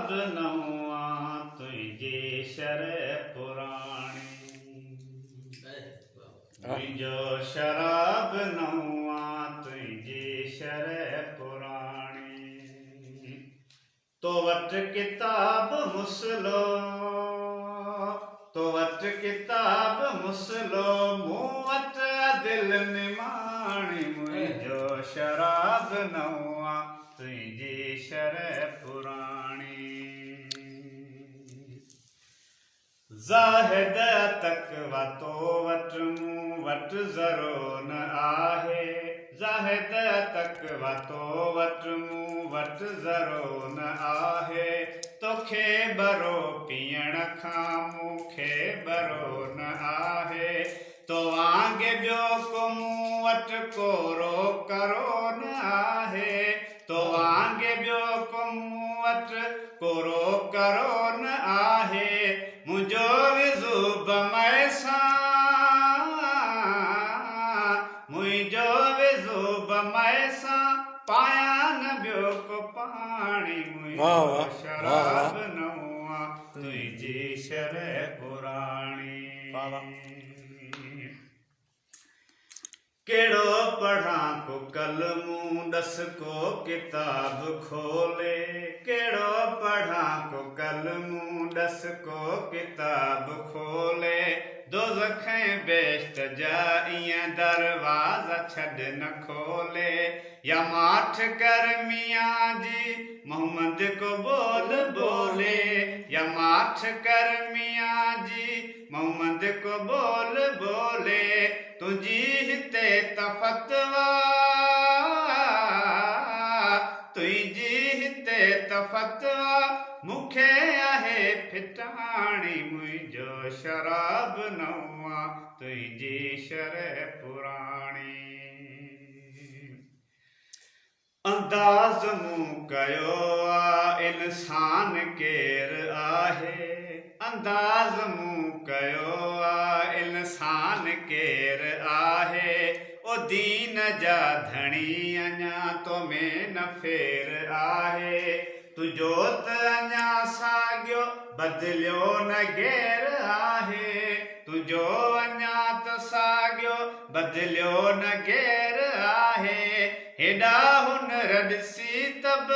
शराब नवा तुझी शरह पुराणी मुंहिंजो शराब नवा तुझी शरह पुराणी तो वट किताब मुसलो मूं वटि दिल निमाणी मुंहिंजो शराब नवा तुझी शरह पुराणी ज़ाहिद तकवा तो वटि मूं वटि ज़रो न आहे ज़ाहिद तकवा तो वटि मूं वटि ज़रो न आहे तोखे बरो पीअण खां मूंखे बरो न आहे तो वांगे ॿियो को मूं वटि कोरो करो न आहे तो वांगे ॿियो को मूं वटि कोरो करो न आहे मुंहिंजो विज़ू बमय सां मुंहिंजो विज़ू बमय सां पायां न ॿियो को पाणी मुंहिंजो शराब नवा तुंहिंजी शरह पुराणी कहिड़ो पढ़ां को कलमूं ॾस को किताब खोले कहिड़ो पढ़ां को कलमूं ॾस को किताब खोले दोज़ख बेश्त जा ईअं दरवाज़ा छॾ न खोले या माठ कर मियाँ जी मोहम्मद को बोल बोले या माठ कर मियाँ जी मोहम्मद को बोल बोले तुझी हिते तफ़तवा तुझी हिते तफ़तवा मूंखे आहे फिटाणी मुंहिंजो शराब नवा तुझी शरह पुराणी अंदाज़ मूं कयो आहे इंसान केरु आहे अंदाज़ मूं कयो आहे इंसान केरु आहे ओ दीन जा धणी अञा तो में न फेर आहे तुंहिंजो त अञा साॻियो बदिलियो न गैर आहे तुंहिंजो अञा त साॻियो बदिलियो न गैर आहे हेॾा हुनर ॾिसी तब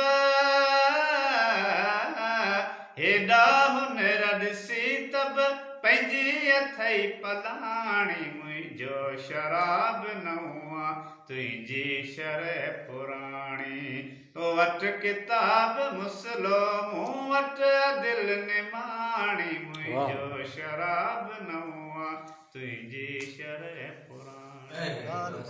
हेॾा हुनर ॾिसी तब पंहिंजी अथई पलाणी मुंहिंजो शराब नवा तुंहिंजी शरह पुराणी तो वटि किताब मुसलो मूं वटि दिल निमाणी मुंहिंजो शराब नवा तुंहिंजी शरह पुराणी